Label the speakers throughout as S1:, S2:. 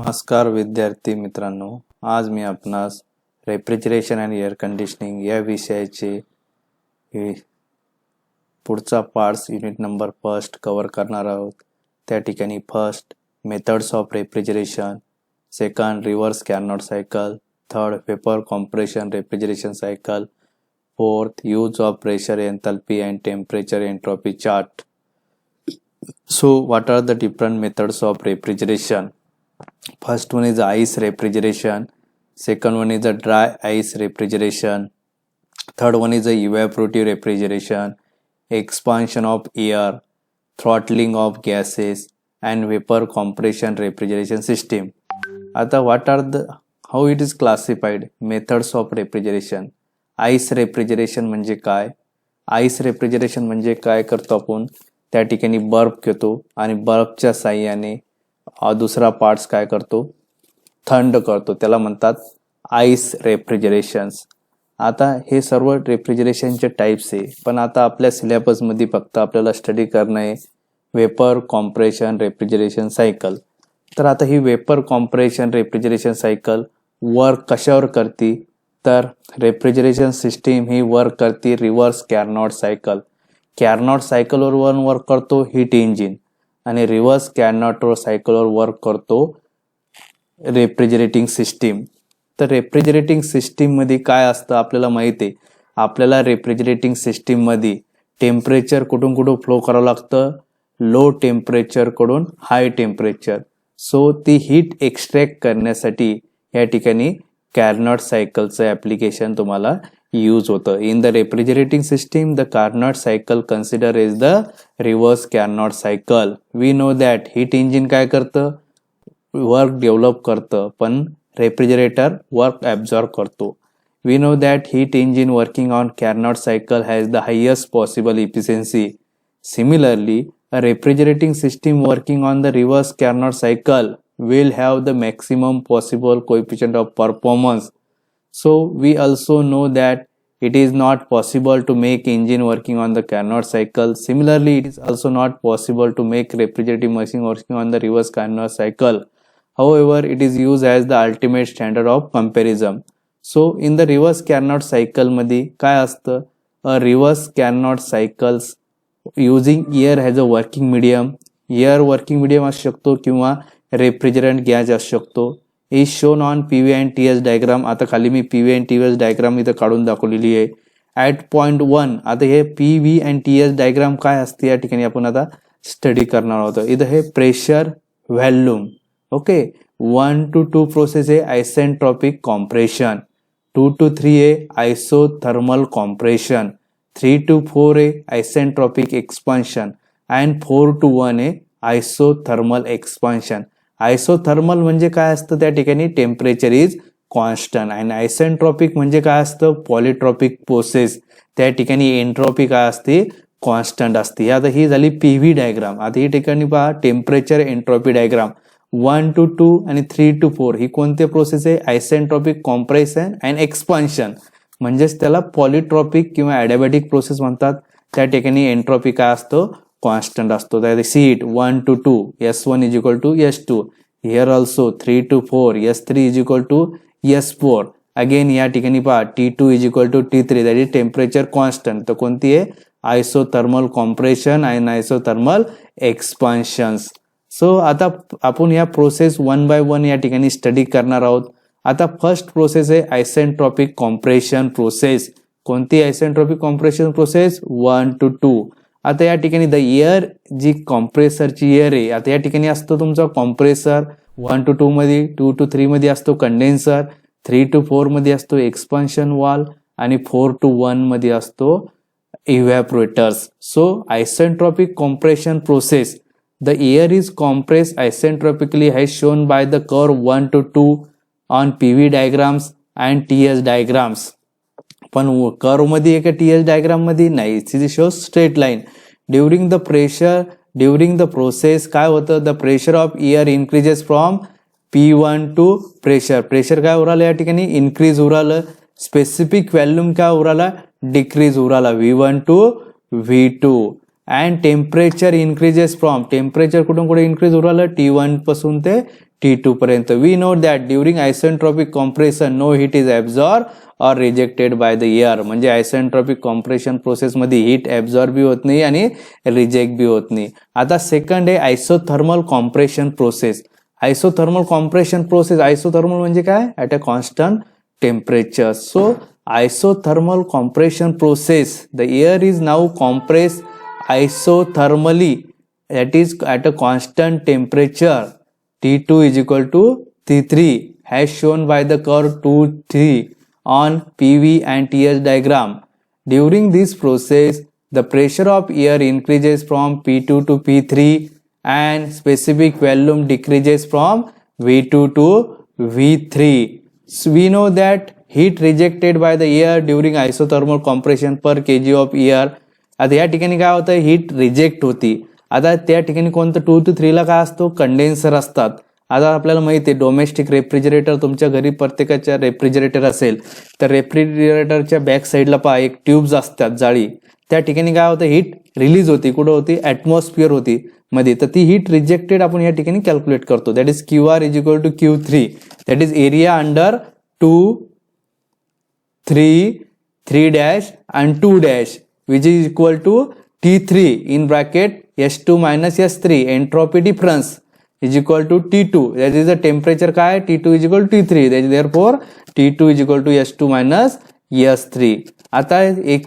S1: नमस्कार विद्यार्थी मित्रांनो, आज मी आपणास रेफ्रिजरेशन आणि एअर कंडिशनिंग या विषयाचे पुढचा parts unit number first cover करणार आहोत। त्या ठिकाणी first methods of refrigeration, second reverse Carnot cycle, third vapour compression refrigeration cycle, fourth use of pressure enthalpy and temperature entropy chart. So what are the different methods of refrigeration? First one is ice refrigeration, second one is a dry ice refrigeration, third one is a evaporative refrigeration, expansion of air, throttling of gases and vapor compression refrigeration system. आता how it is classified methods of refrigeration? Ice refrigeration म्हणजे काय? Ice refrigeration म्हणजे काय करतो आपण, त्या ठिकाणी बर्फ घेतो आणि बर्फच्या साहाय्याने दुसरा पार्ट्स काय करतो, थंड करतो, त्याला म्हणतात आइस रेफ्रिजरेशन्स। आता हे सर्व रेफ्रिजरेशनचे टाइप्स आहे, पण आता आपल्या सिलेबस मध्ये फक्त आपल्याला स्टडी करणं आहे वेपर कॉम्प्रेशन रेफ्रिजरेशन सायकल। तर आता ही vapour compression refrigeration cycle work कशावर करते, तर रेफ्रिजरेशन सिस्टीम ही वर्क करते रिव्हर्स कॅर्नोट सायकल। कॅर्नोट सायकलवर वर्क करतो हीट इंजिन आणि रिव्हर्स कॅर्नोट सायकलवर वर्क करतो रेफ्रिजरेटिंग सिस्टीम। तर रेफ्रिजरेटिंग सिस्टीम मध्ये काय असतं आपल्याला माहिती आहे, आपल्याला रेफ्रिजरेटिंग सिस्टीम मध्ये टेम्परेचर कुठून कुठून फ्लो करावं लागतं, लो टेम्परेचर कडून हाय टेम्परेचर। सो ती हीट एक्सट्रॅक्ट करण्यासाठी या ठिकाणी कॅर्नोट सायकलचं ऍप्लिकेशन तुम्हाला यूज होतं। In the refrigerating system the Carnot cycle consider is the reverse Carnot cycle. We know that heat engine काय करतं, वर्क डेव्हलप करतं, पण रेफ्रिजरेटर वर्क ऍब्झॉर्ब करतो। We know that heat engine working on Carnot cycle has the highest possible efficiency. Similarly a refrigerating system working on the reverse Carnot cycle will have the maximum possible coefficient of performance. So we also know that it is not possible to make engine working on the Carnot cycle. Similarly, it is also not possible to make refrigerating machine working on the reverse Carnot cycle. However, it is used as the ultimate standard of comparison. So in the reverse Carnot cycle मध्ये काय असतं, a reverse Carnot cycles using air as a working medium, air working medium असू शकतो किंवा refrigerant gas असू शकतो। Is shown on PV and TS diagram. आता खाली मी पीव्ही अँड टीएस डायग्राम इथं काढून दाखवलेली आहे। ॲट पॉइंट 1 आता हे पीव्ही अँड टीएस डायग्राम काय असते या ठिकाणी आपण आता स्टडी करणार आहोत। इथं हे pressure volume, okay. 1 to 2 process आहे आयसेंट्रॉपिक कॉम्प्रेशन, 2 to 3 आहे आयसोथर्मल कॉम्प्रेशन, 3 to 4 आहे आयसेंट्रॉपिक एक्सपान्शन अँड 4 to 1 आहे आयसोथर्मल एक्सपान्शन। आयसोथर्मल म्हणजे काय असतं, त्या ठिकाणी टेम्परेचर इज कॉन्स्टंट आणि आयसेंट्रॉपिक म्हणजे काय असतं, पॉलिट्रॉपिक प्रोसेस, त्या ठिकाणी एंट्रॉपी काय असते, कॉन्स्टंट असते। आता ही झाली पीव्ही डायग्राम। आता ही ठिकाणी पहा टेम्परेचर एंट्रॉपी डायग्राम 1 to 2 आणि 3 to 4 ही कोणते प्रोसेस आहे, आयसेंट्रॉपिक कॉम्प्रेशन अँड एक्सपान्शन, म्हणजेच त्याला पॉलिट्रॉपिक किंवा ॲडियाबॅटिक प्रोसेस म्हणतात। त्या ठिकाणी एंट्रॉपी काय असतो, कॉन्स्टंट असतो। त्यात see it 1 to 2 S1 is equal to S2, here also 3 to 4 S3 is equal to S4। Again या ठिकाणी पहा T2 is equal to T3, that is temperature constant. तर कोणती आहे, आयसोथर्मल कॉम्प्रेशन आणि आयसोथर्मल एक्सपान्शन्स। सो आता आपण या प्रोसेस 1 by 1 या ठिकाणी स्टडी करणार आहोत। आता फर्स्ट प्रोसेस आहे आयसेंट्रॉपिक कॉम्प्रेशन प्रोसेस। कोणती आयसेंट्रॉपिक कॉम्प्रेशन प्रोसेस, 1 to 2। आता या ठिकाणी द एअर जी कॉम्प्रेसरची एअर आहे, आता या ठिकाणी असतो तुमचा कॉम्प्रेसर, 1 to 2 मध्ये, 2 to 3 मध्ये असतो कंडेन्सर, 3 to 4 मध्ये असतो एक्सपान्शन वाल्व आणि 4 to 1 मध्ये असतो evaporators. So isentropic compression process, the air is compressed isentropically has shown by the curve 1 to 2 on PV diagrams and TS diagrams. पण कर्व मध्ये आहे का टीएस डायग्राम मध्ये, नाही, it shows straight line. During the process काय होतं, the pressure of air increases from P1 to pressure काय हो राहिलं या ठिकाणी, इन्क्रीज हो राहिलं। स्पेसिफिक व्हॉल्यूम काय हो राहिला, डिक्रीज हो राहिला, V1 to V2। And temperature increases from, temperature कुठून कुठे इन्क्रीज होऊ राहिलं, T1 पासून ते T2 पर्यंत. We know that during isentropic compression no heat is absorb or rejected by the air. म्हणजे आयसेंट्रॉपिक कॉम्प्रेशन प्रोसेसमध्ये हीट ॲब्झॉर्ब बी होत नाही आणि रिजेक्ट बी होत नाही. आता सेकंड आहे isothermal compression process. Isothermal compression process, isothermal म्हणजे काय, at a constant temperature. So isothermal compression process, the air is now compressed isothermally, that is at a constant temperature. T2 is equal to T3 as shown by the curve 2 3 on PV and TS diagram. During this process the pressure of air increases from P2 to P3 and specific volume decreases from V2 to V3. So we know that heat rejected by the air during isothermal compression per kg of air. आता या ठिकाणी काय होतं, heat reject होती. आता त्या ठिकाणी कोणतं 2 to 3 ला काय असतो, कंडेन्सर असतात. आता आपल्याला माहिती आहे डोमेस्टिक रेफ्रिजरेटर, तुमच्या घरी प्रत्येकाच्या रेफ्रिजरेटर असेल तर रेफ्रिजरेटरच्या बॅक साईडला पहा एक ट्यूब्स असतात जाळी, त्या ठिकाणी काय होतं, हीट रिलीज होती. कुठं होती, ॲटमॉस्फिअर होती मध्ये. तर ती हीट रिजेक्टेड आपण या ठिकाणी कॅल्क्युलेट करतो. That is QR is equal to Q3, that is area under 2 3 3 dash and 2 dash which is equal to T3 in bracket S2 minus S3. Entropy difference is equal to T2, that is the temperature काय, T2 is equal to T3, that is therefore T2 is equal to S2 minus S3. आता एक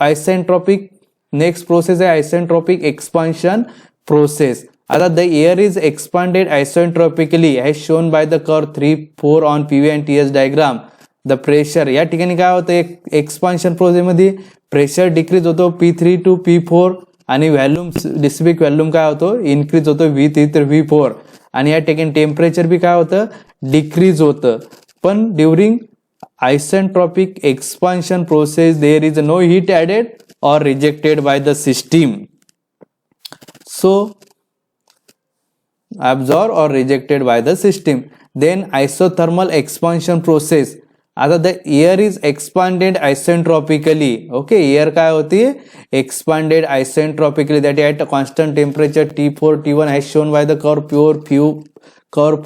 S1: isentropic next process आहे isentropic expansion process. आता the air is expanded isentropically as shown by the curve 3 4 on PV and TS diagram. The pressure, या ठिकाणी काय होतं, एक expansion प्रोसेसमध्ये प्रेशर डिक्रीज होतो P3 टू P4 आणि व्हॅल्यूम स्पेसिफिक व्हॅल्यूम काय होतो, इन्क्रीज होतो V3 तर V4. आणि या ठिकाणी टेम्परेचर बी काय होतं, डिक्रीज होतं. पण during isentropic expansion process there is no heat added or rejected by the system. So absorbed or rejected by the system. Then isothermal expansion process. आता the air is expanded isentropically. Okay, air काय होती, expanded isentropically, that is at a constant temperature T4 T1 as shown by the curve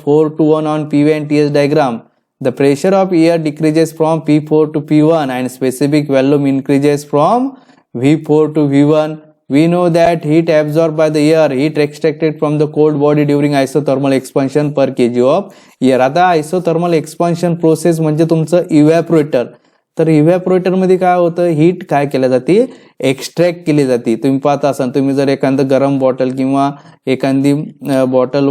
S1: 4 to 1 on PV and TS diagram. The pressure of air decreases from P4 to P1 and specific volume increases from V4 to V1. We know that heat absorbed by the air, heat extracted from the cold body during isothermal expansion per kg of air. आता isothermal expansion process म्हणजे तुमचं इव्हॅपोरेटर. तर इव्हॅपोरेटर मध्ये काय होतं, heat काय केली जाते, एक्स्ट्रॅक्ट केली जाते. तुम्ही पाहता असाल, तुम्ही जर एखादं गरम बॉटल किंवा एखादी बॉटल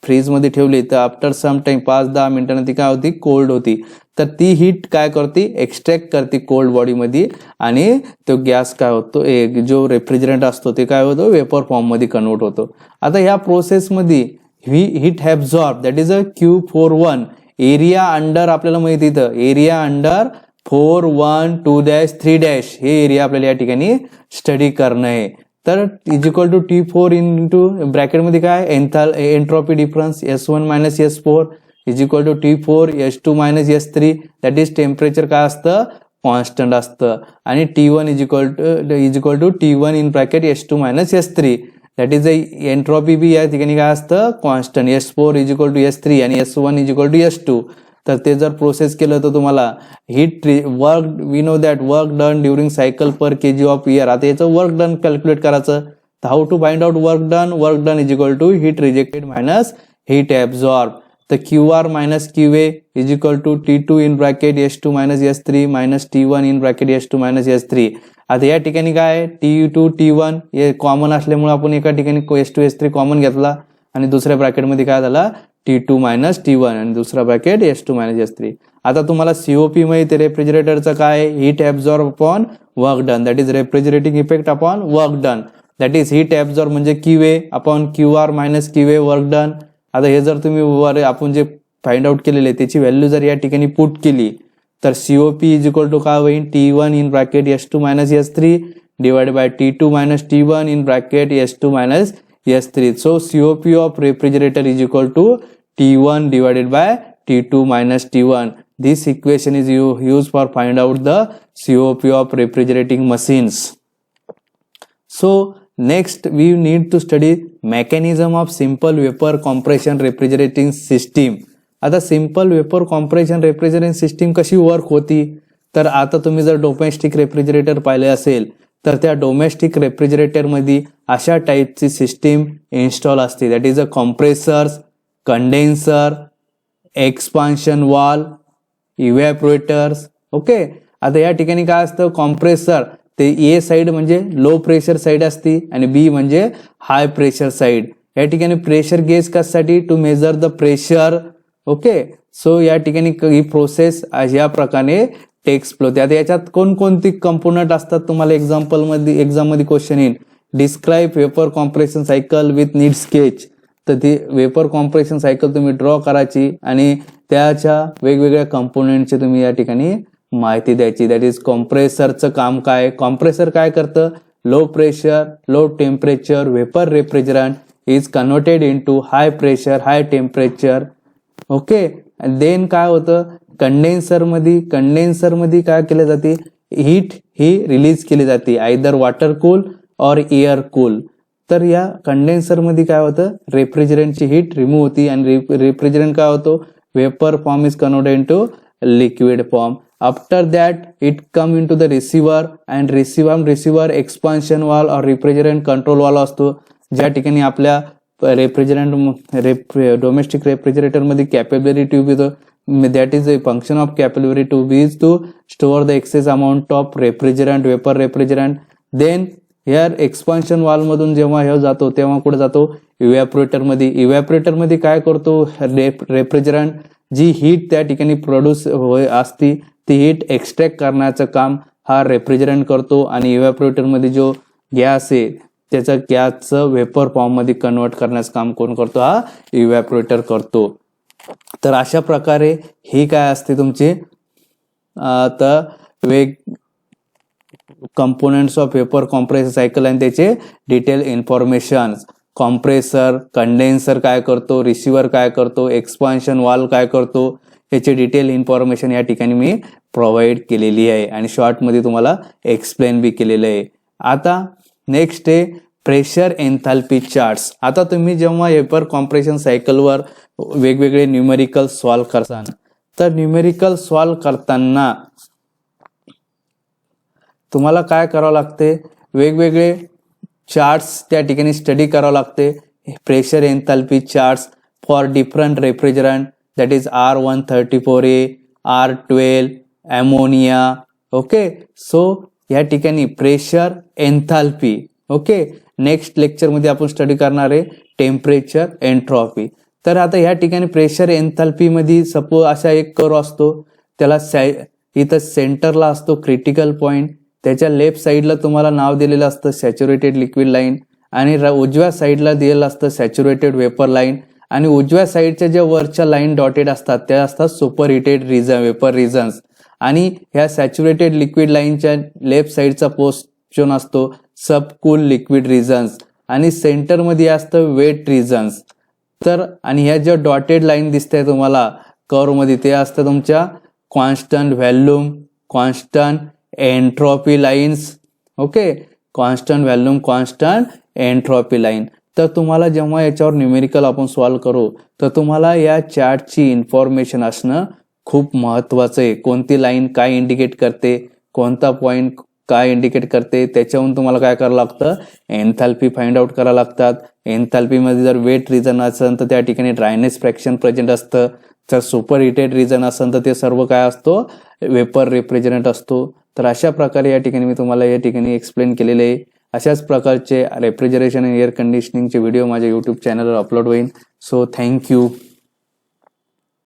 S1: फ्रीजमध्ये ठेवली तर आफ्टर सम टाइम 5-10 मिनिटांनी ती काय होती, कोल्ड होती. तर ती हीट काय करते, एक्स्ट्रॅक्ट करते कोल्ड बॉडीमध्ये आणि तो गॅस काय होतो, जो रेफ्रिजरंट असतो ते काय होतो, वेपर फॉर्ममध्ये कन्वर्ट होतो. आता ह्या प्रोसेसमध्ये heat absorb, that is a Q41. Area under आपल्याला माहिती इथं एरिया अंडर 4 1 2 dash 3 dash हे एरिया आपल्याला या ठिकाणी स्टडी करणं आहे. तर is equal to T4 into ब्रॅकेटमध्ये काय, entropy difference S1 minus S4 is equal to T4 S2 minus S3, that is temperature काय असतं, कॉन्स्टंट असतं. आणि T1 is equal to T1 in bracket S2 minus S3, that is entropy बी या ठिकाणी काय असतं, constant. S4 is equal to S3 आणि S1 is equal to S2. तर ते जर प्रोसेस केलं तर तुम्हाला heat work, we know that work done during cycle per kg of air. आता याचं वर्क डन कॅल्क्युलेट करायचं. तर how to find out work done is equal to heat rejected minus heat absorb. तर QR minus QA is equal to T2 in bracket S2 minus S3 minus T1 in bracket S2 minus S3. आता या ठिकाणी काय, T2 T1 हे common असल्यामुळे आपण एका ठिकाणी S2 S3 कॉमन घेतला आणि दुसऱ्या ब्रॅकेटमध्ये काय झाला, T2 मायनस T1 आणि दुसरा ब्रॅकेट S2 मायनस S3. आता तुम्हाला COP माहिती, रेफ्रिजरेटरचं काय, heat absorb upon work done, that is refrigerating effect upon work done, that is heat absorb म्हणजे QA upon QR minus QA work done. आता हे जर तुम्ही वर आपण जे फाइंड आउट केलेले त्याची व्हॅल्यू जर या ठिकाणी पुट केली तर COP इज इक्वल टू काय होईल, T1 in bracket S2 minus S3 divided by T2 minus T1 in bracket S2 minus S3. So COP of refrigerator is equal to T1 divided by T2 minus T1. This equation is used for find out the COP of refrigerating machines. So next we need to study mechanism of simple vapour compression refrigerating system. आता simple vapour compression refrigerating system कशी work होती, तर आता तुम्ही जर domestic refrigerator पाहिले असेल तर त्या डोमेस्टिक रेफ्रिजरेटरमध्ये अशा टाईपची सिस्टीम इन्स्टॉल असते. That is a compressors, condenser, expansion valve, evaporators. Okay, आता या ठिकाणी काय असतं, कॉम्प्रेसर ते ए साईड म्हणजे लो प्रेशर साईड असते आणि बी म्हणजे हाय प्रेशर साईड. या ठिकाणी प्रेशर गेज कशासाठी, to measure the pressure. Okay, so या ठिकाणी ही प्रोसेस या प्रकारे टेक्स फ्लो. आता याच्यात कोणकोणती कंपोनंट असतात तुम्हाला एक्झाम मध्ये क्वेश्चन येईल. Describe vapour compression cycle with need sketch. तर ती वेपर कॉम्प्रेशन सायकल तुम्ही ड्रॉ करायची आणि त्याच्या वेगवेगळ्या कंपोनेंटची तुम्ही या ठिकाणी माहिती द्यायची. दॅट इज कॉम्प्रेसरचं काम काय. कॉम्प्रेसर काय करतं, low pressure low temperature vapour refrigerant is converted into high pressure high temperature. Okay, then काय होतं, कंडेन्सर मध्ये काय केले जाते, हीट ही रिलीज केली जाते, आयदर वॉटर कूल और एअर कूल. तर या कंडेन्सर मध्ये काय होतं, रेफ्रिजरंटची हीट रिमूव्ह होती आणि रेफ्रिजरंट काय होतो, vapour form is converted into liquid form. After that it come into the receiver and receiver expansion valve और रेफ्रिजरंट कंट्रोल वाल्व असतो. ज्या ठिकाणी आपल्या डोमेस्टिक रेफ्रिजरेटर मध्ये कॅपेबिलिटी येतो, that is a function of capillary tube is to store the excess amount of refrigerant vapor refrigerant. Then here expansion valve मधून जेव्हा हे जातो तेव्हा कुठे जातो, इव्हॅपोरेटर मध्ये काय करतो, रेफ्रिजरंट जी हीट त्या ठिकाणी प्रोड्यूस असती ती हीट एक्स्ट्रॅक्ट करण्याचं काम हा रेफ्रिजरंट करतो आणि इव्हॅपोरेटर मध्ये जो गॅस आहे त्याचं गॅसचं वेपर फॉर्म मध्ये कन्वर्ट करण्याचं काम कोण करतो, हा इव्हॅपोरेटर करतो. तर अशा प्रकारे ही काय असते तुमची components of vapour compressor cycle आणि त्याचे डिटेल इन्फॉर्मेशन. कॉम्प्रेसर, कंडेन्सर काय करतो, रिसिव्हर काय करतो, एक्सपान्शन वाल्व काय करतो, याचे डिटेल इन्फॉर्मेशन या ठिकाणी मी प्रोव्हाइड केलेली आहे आणि शॉर्टमध्ये तुम्हाला एक्सप्लेन बी केलेलं आहे. आता नेक्स्ट आहे प्रेशर एन्थाल्पी चार्ट्स. आता तुम्ही जेव्हा वेपर कॉम्प्रेशन सायकलवर वेगवेगळे न्यूमेरिकल सॉल्व करताना, तर न्यूमेरिकल सॉल्व करताना तुम्हाला काय करावं लागते, वेगवेगळे चार्ट्स त्या ठिकाणी स्टडी करावं लागते. Pressure enthalpy charts for different refrigerant, that is R134A, R12, ammonia. Okay, so या ठिकाणी प्रेशर एन्थाल्पी. ओके, नेक्स्ट लेक्चरमध्ये आपण स्टडी करणार आहे टेम्परेचर एन्ट्रॉपी. तर आता या ठिकाणी प्रेशर एन्थाल्पी मध्ये सपोज असा एक कर्व असतो, त्याला इथं सेंटरला असतो क्रिटिकल पॉइंट, त्याच्या लेफ्ट साईडला तुम्हाला नाव दिलेलं असतं सॅच्युरेटेड लिक्विड लाईन आणि उजव्या साईडला दिलेलं असतं सॅच्युरेटेड वेपर लाईन आणि उजव्या साईडच्या ज्या वरच्या लाईन डॉटेड असतात त्या असतात सुपर हिटेड वेपर रिजन्स आणि ह्या सॅच्युरेटेड लिक्विड लाईनच्या लेफ्ट साईडचा पोर्शन असतो सबकूल लिक्विड रिजन्स आणि सेंटरमध्ये असतं वेट रिजन्स. तर आणि ह्या ज्या डॉटेड लाईन दिसते तुम्हाला कर्व मध्ये ते असतं तुमच्या constant volume, constant entropy lines. Okay, constant volume, constant entropy line. तर तुम्हाला जेव्हा याच्यावर न्यूमेरिकल आपण सॉल्व करू तर तुम्हाला या चार्टची इन्फॉर्मेशन असणं खूप महत्वाचं आहे. कोणती लाईन काय इंडिकेट करते, कोणता पॉइंट काय इंडिकेट करते, त्याच्यावरून तुम्हाला काय करावं लागतं, एन्थाल्पी फाइंड आउट करावं लागतात. एन्थाल्पी मध्ये जर वेट रिजन असेल तर त्या ठिकाणी ड्रायनेस फ्रॅक्शन प्रेझेंट असतं, जर सुपर हिटेड रिजन असेल तर ते सर्व काय असतो, वेपर रेफ्रिजरंट असतो. तर अशा प्रकारे या ठिकाणी मी तुम्हाला या ठिकाणी एक्सप्लेन केलेले आहे. अशाच प्रकारचे रेफ्रिजरेशन आणि एअर कंडिशनिंगचे व्हिडिओ माझ्या YouTube चॅनलवर अपलोड होईल. So thank you.